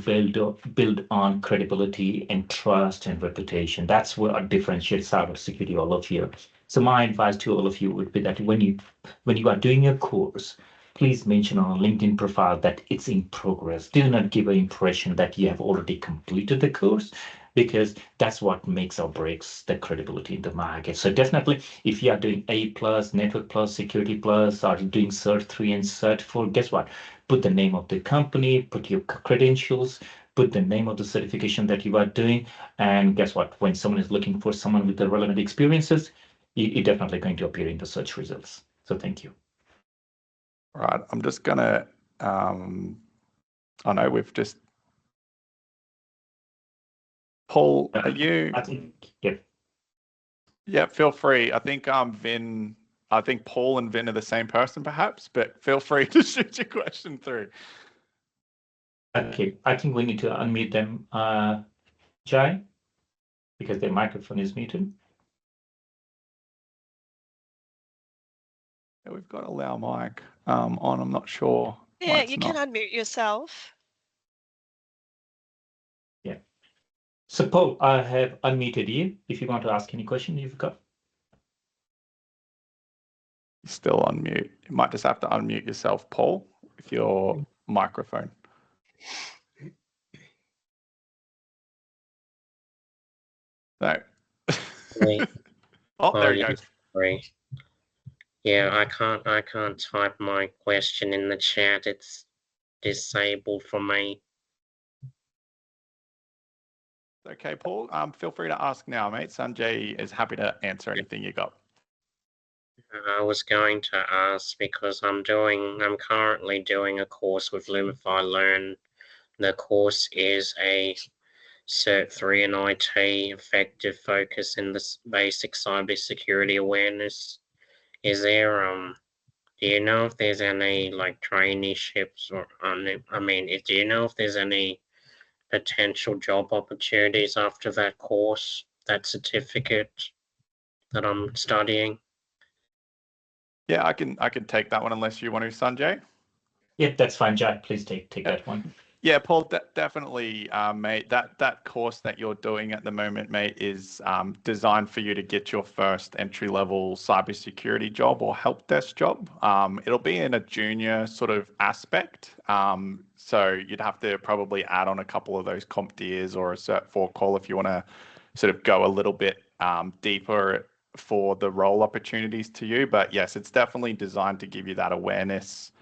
built on credibility and trust and reputation. That's what differentiates cybersecurity all of you. So my advice to all of you would be that when you are doing a course, please mention on a LinkedIn profile that it's in progress. Do not give an impression that you have already completed the course, because that's what makes or breaks the credibility in the market. So definitely, if you are doing A+, Network Plus, Security Plus, or doing Cert 3 and Cert 4, guess what? Put the name of the company, put your credentials, put the name of the certification that you are doing, and guess what? When someone is looking for someone with the relevant experiences, you're definitely going to appear in the search results. So thank you. All right, I'm just gonna, I know we've just, Paul, are you? I think, yeah. Yeah, feel free. I think Vin, I think Paul and Vin are the same person perhaps, but feel free to shoot your question through. Okay, I think we need to unmute them, Jai, because their microphone is muted. Yeah, we've got allow mic on. I'm not sure. Yeah, you can unmute yourself. Yeah. So Paul, I have unmuted you. If you want to ask any question, you've got. Still on mute. You might just have to unmute yourself, Paul, with your microphone. No. Oh, there you go. Sorry. Yeah, I can't type my question in the chat. It's disabled for me. Okay, Paul. Feel free to ask now, mate. Sanjay is happy to answer anything you got. I was going to ask because I'm currently doing a course with Lumify Learn. The course is a Cert 3 in IT, effective focus in the basic cybersecurity awareness. Is there do you know if there's any like traineeships or do you know if there's any potential job opportunities after that course, that certificate that I'm studying? Yeah, I can take that one unless you want to, Sanjay. Yep, that's fine, Jai. Please take that one. Yeah, Paul, definitely, mate. That course that you're doing at the moment, mate, is designed for you to get your first entry-level cybersecurity job or help desk job. It'll be in a junior sort of aspect. So you'd have to probably add on a couple of those CompTIAs or a Cert 4 call if you want to sort of go a little bit deeper for the role opportunities to you. But yes, it's definitely designed to give you that awareness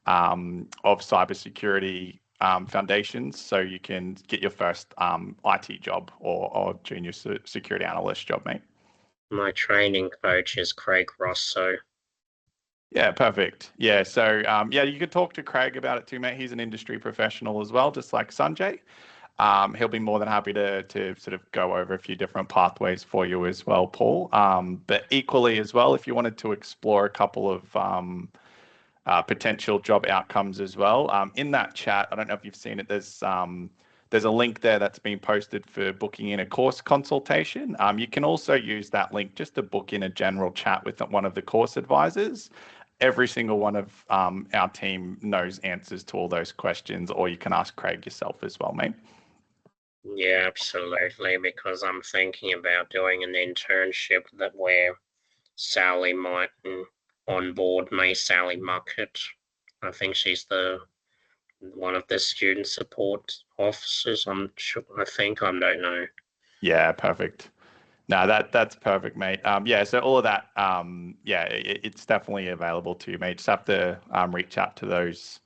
of cybersecurity foundations, so you can get your first IT job or junior security analyst job, mate. My training coach is Craig Rosso. Yeah, perfect. Yeah, so yeah, you could talk to Craig about it too, mate. He's an industry professional as well, just like Sanjay. He'll be more than happy to sort of go over a few different pathways for you as well, Paul. But equally as well, if you wanted to explore a couple of potential job outcomes as well. In that chat, I don't know if you've seen it, there's a link there that's been posted for booking in a course consultation. You can also use that link just to book in a general chat with one of the course advisors. Every single one of our team knows answers to all those questions, or you can ask Craig yourself as well, mate. Yeah, absolutely, because I'm thinking about doing an internship where Sally might onboard me, Sally Muckett. I think she's one of the student support officers. I don't know. Yeah, perfect. No, that's perfect, mate. Yeah, so all of that, yeah, it's definitely available to you, mate. Just have to reach out to those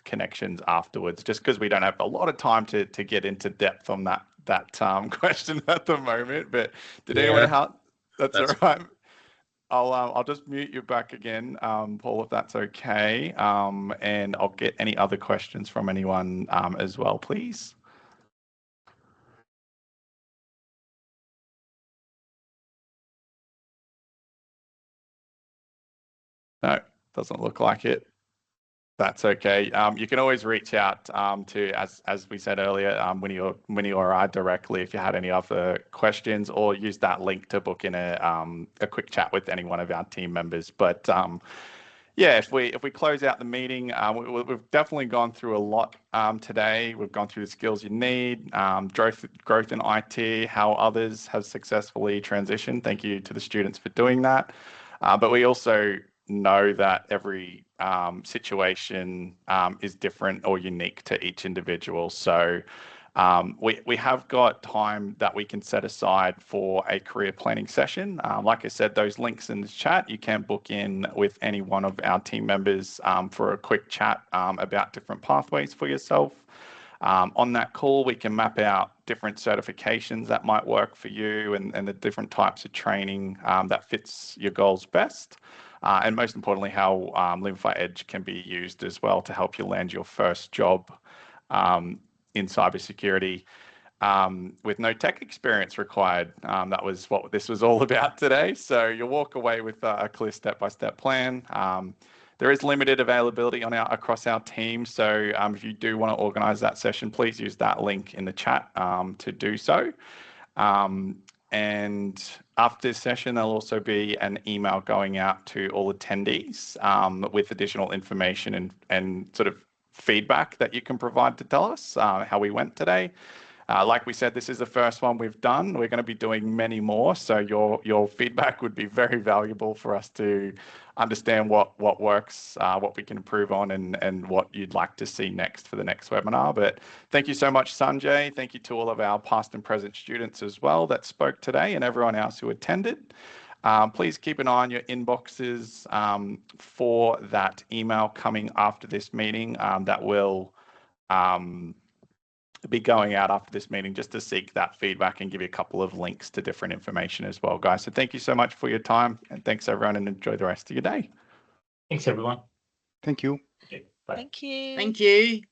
connections afterwards, just because we don't have a lot of time to get into depth on that question at the moment. But did anyone have? That's all right. I'll just mute you back again, Paul, if that's okay. And I'll get any other questions from anyone as well, please. No, doesn't look like it. That's okay. You can always reach out to, as we said earlier, Winnie or I directly if you had any other questions, or use that link to book in a quick chat with any one of our team members. But yeah, if we close out the meeting, we've definitely gone through a lot today. We've gone through the skills you need, growth in IT, how others have successfully transitioned. Thank you to the students for doing that. But we also know that every situation is different or unique to each individual. So we have got time that we can set aside for a career planning session. Like I said, those links in the chat, you can book in with any one of our team members for a quick chat about different pathways for yourself. On that call, we can map out different certifications that might work for you and the different types of training that fits your goals best. And most importantly, how Limify Edge can be used as well to help you land your first job in cybersecurity with no tech experience required. That was what this was all about today. So you'll walk away with a clear step-by-step plan. There is limited availability across our team. So if you do want to organize that session, please use that link in the chat to do so. And after this session, there'll also be an email going out to all attendees with additional information and sort of feedback that you can provide to tell us how we went today. Like we said, this is the first one we've done. We're going to be doing many more, so your feedback would be very valuable for us to understand what works, what we can improve on, and what you'd like to see next for the next webinar. But thank you so much, Sanjay. Thank you to all of our past and present students as well that spoke today, and everyone else who attended. Please keep an eye on your inboxes for that email coming after this meeting that will be going out after this meeting just to seek that feedback and give you a couple of links to different information as well, guys. So thank you so much for your time, and thanks everyone, and enjoy the rest of your day. Thanks, everyone. Thank you. Okay, bye. Thank you. Thank you.